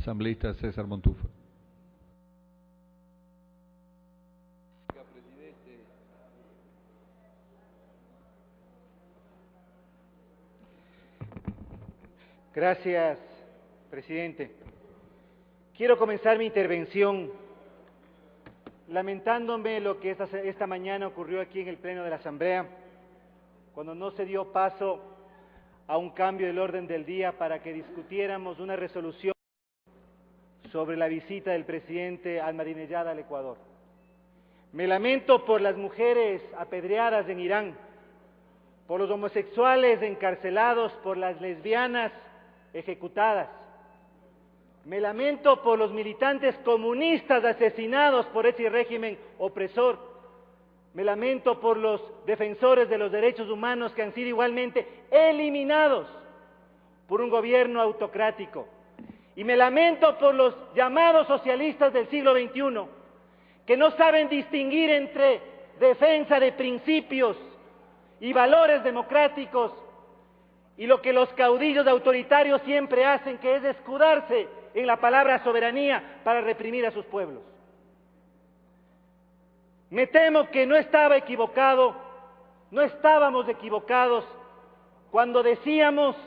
Asambleísta César Montufa. Gracias, presidente. Quiero comenzar mi intervención lamentándome lo que esta mañana ocurrió aquí en el Pleno de la Asamblea, cuando no se dio paso a un cambio del orden del día para que discutiéramos una resolución sobre la visita del presidente Ahmadinejad al Ecuador. Me lamento por las mujeres apedreadas en Irán, por los homosexuales encarcelados, por las lesbianas ejecutadas. Me lamento por los militantes comunistas asesinados por ese régimen opresor. Me lamento por los defensores de los derechos humanos que han sido igualmente eliminados por un gobierno autocrático. Y me lamento por los llamados socialistas del siglo XXI, que no saben distinguir entre defensa de principios y valores democráticos y lo que los caudillos autoritarios siempre hacen, que es escudarse en la palabra soberanía para reprimir a sus pueblos. Me temo que no estábamos equivocados cuando decíamos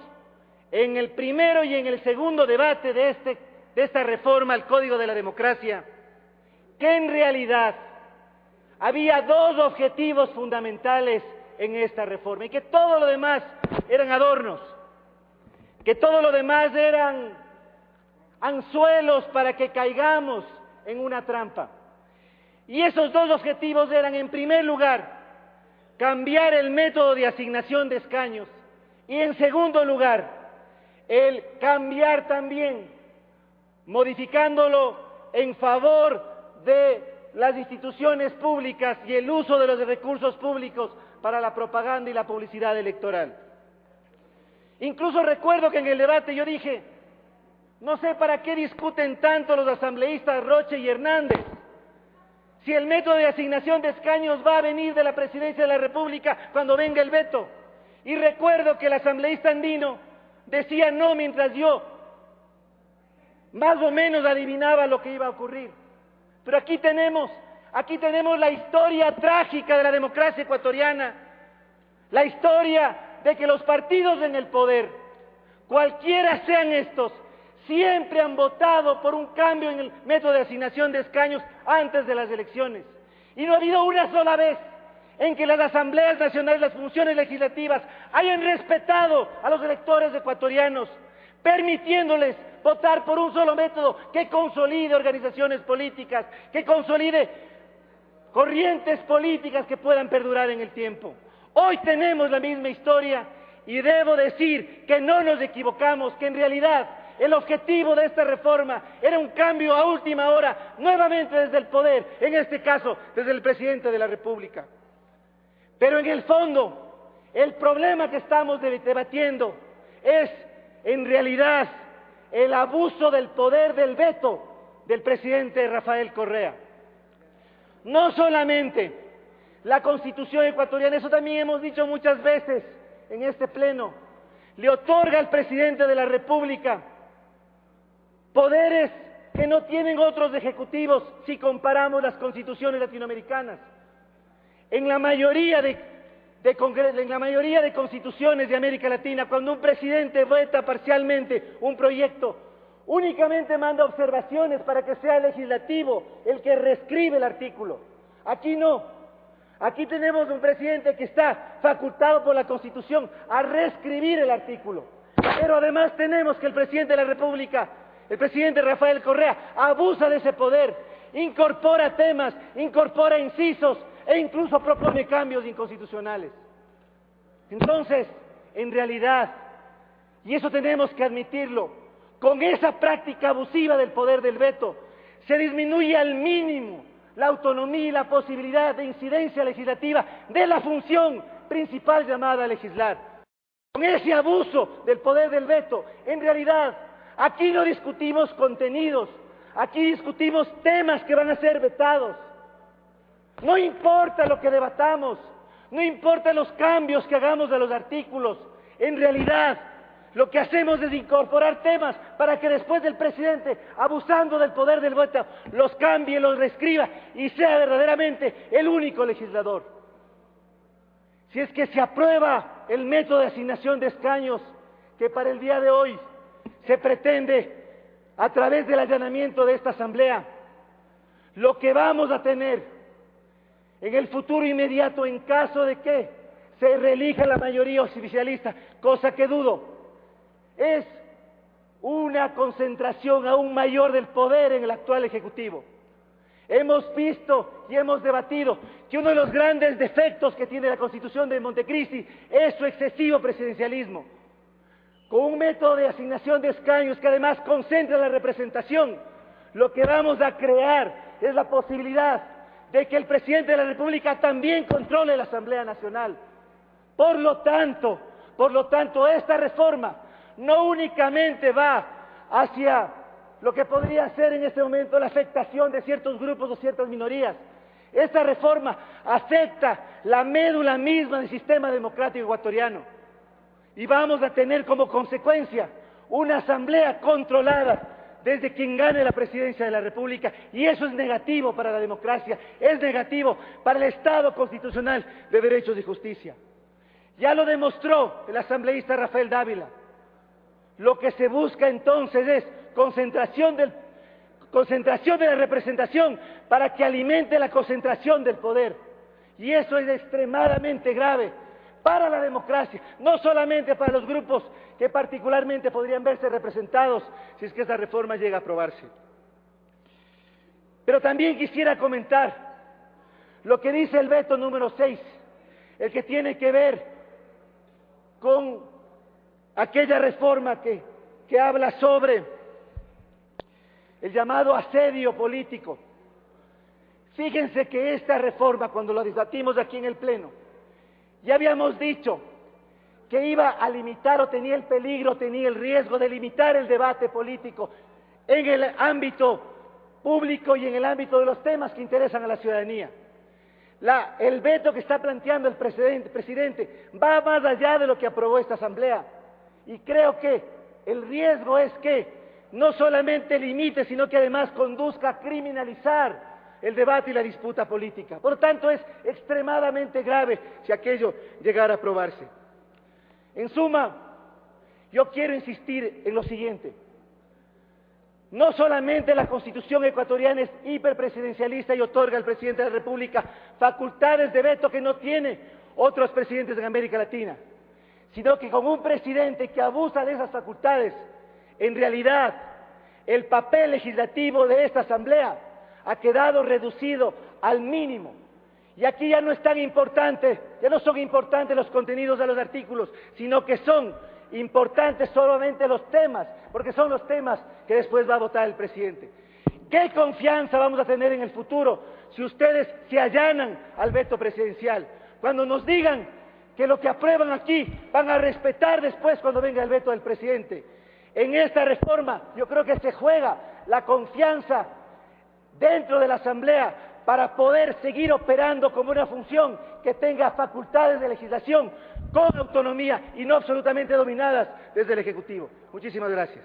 en el primero y en el segundo debate de esta reforma al Código de la Democracia, que en realidad había dos objetivos fundamentales en esta reforma y que todo lo demás eran adornos, que todo lo demás eran anzuelos para que caigamos en una trampa. Y esos dos objetivos eran, en primer lugar, cambiar el método de asignación de escaños y, en segundo lugar, el cambiar también, modificándolo en favor de las instituciones públicas y el uso de los recursos públicos para la propaganda y la publicidad electoral. Incluso recuerdo que en el debate yo dije, no sé para qué discuten tanto los asambleístas Roche y Hernández, si el método de asignación de escaños va a venir de la Presidencia de la República cuando venga el veto. Y recuerdo que el asambleísta andino decía no, mientras yo más o menos adivinaba lo que iba a ocurrir. Pero aquí tenemos la historia trágica de la democracia ecuatoriana, la historia de que los partidos en el poder, cualquiera sean estos, siempre han votado por un cambio en el método de asignación de escaños antes de las elecciones. Y no ha habido una sola vez en que las asambleas nacionales, las funciones legislativas, hayan respetado a los electores ecuatorianos, permitiéndoles votar por un solo método que consolide organizaciones políticas, que consolide corrientes políticas que puedan perdurar en el tiempo. Hoy tenemos la misma historia y debo decir que no nos equivocamos, que en realidad el objetivo de esta reforma era un cambio a última hora, nuevamente desde el poder, en este caso desde el presidente de la República. Pero en el fondo, el problema que estamos debatiendo es, en realidad, el abuso del poder del veto del presidente Rafael Correa. No solamente la Constitución ecuatoriana, eso también hemos dicho muchas veces en este pleno, le otorga al presidente de la República poderes que no tienen otros ejecutivos si comparamos las constituciones latinoamericanas. En la mayoría de constituciones de América Latina, cuando un presidente veta parcialmente un proyecto, únicamente manda observaciones para que sea el legislativo el que reescribe el artículo. Aquí no. Aquí tenemos un presidente que está facultado por la Constitución a reescribir el artículo. Pero además tenemos que el presidente de la República, el presidente Rafael Correa, abusa de ese poder, incorpora temas, incorpora incisos e incluso propone cambios inconstitucionales. Entonces, en realidad, y eso tenemos que admitirlo, con esa práctica abusiva del poder del veto, se disminuye al mínimo la autonomía y la posibilidad de incidencia legislativa de la función principal llamada a legislar. Con ese abuso del poder del veto, en realidad, aquí no discutimos contenidos, aquí discutimos temas que van a ser vetados. No importa lo que debatamos, no importa los cambios que hagamos a los artículos, en realidad lo que hacemos es incorporar temas para que después del presidente, abusando del poder del voto, los cambie, los reescriba y sea verdaderamente el único legislador. Si es que se aprueba el método de asignación de escaños que para el día de hoy se pretende a través del allanamiento de esta asamblea, lo que vamos a tener en el futuro inmediato, en caso de que se reelija la mayoría oficialista, cosa que dudo, es una concentración aún mayor del poder en el actual Ejecutivo. Hemos visto y hemos debatido que uno de los grandes defectos que tiene la Constitución de Montecristi es su excesivo presidencialismo. Con un método de asignación de escaños que además concentra la representación, lo que vamos a crear es la posibilidad de que el presidente de la República también controle la Asamblea Nacional. Por lo tanto, esta reforma no únicamente va hacia lo que podría ser en este momento la afectación de ciertos grupos o ciertas minorías. Esta reforma afecta la médula misma del sistema democrático ecuatoriano. Y vamos a tener como consecuencia una asamblea controlada desde quien gane la presidencia de la República, y eso es negativo para la democracia, es negativo para el Estado constitucional de derechos y justicia. Ya lo demostró el asambleísta Rafael Dávila. Lo que se busca entonces es concentración de la representación para que alimente la concentración del poder. Y eso es extremadamente grave para la democracia, no solamente para los grupos que particularmente podrían verse representados si es que esa reforma llega a aprobarse. Pero también quisiera comentar lo que dice el veto número 6, el que tiene que ver con aquella reforma que habla sobre el llamado asedio político. Fíjense que esta reforma, cuando lo debatimos aquí en el Pleno, ya habíamos dicho que iba a limitar o tenía el peligro, tenía el riesgo de limitar el debate político en el ámbito público y en el ámbito de los temas que interesan a la ciudadanía. El veto que está planteando el presidente va más allá de lo que aprobó esta asamblea, y creo que el riesgo es que no solamente limite, sino que además conduzca a criminalizar el debate y la disputa política. Por lo tanto, es extremadamente grave si aquello llegara a aprobarse. En suma, yo quiero insistir en lo siguiente. No solamente la Constitución ecuatoriana es hiperpresidencialista y otorga al presidente de la República facultades de veto que no tiene otros presidentes en América Latina, sino que con un presidente que abusa de esas facultades, en realidad el papel legislativo de esta asamblea ha quedado reducido al mínimo. Y aquí ya no es tan importante, ya no son importantes los contenidos de los artículos, sino que son importantes solamente los temas, porque son los temas que después va a votar el presidente. ¿Qué confianza vamos a tener en el futuro si ustedes se allanan al veto presidencial? Cuando nos digan que lo que aprueban aquí van a respetar después cuando venga el veto del presidente. En esta reforma yo creo que se juega la confianza dentro de la Asamblea para poder seguir operando como una función que tenga facultades de legislación con autonomía y no absolutamente dominadas desde el Ejecutivo. Muchísimas gracias.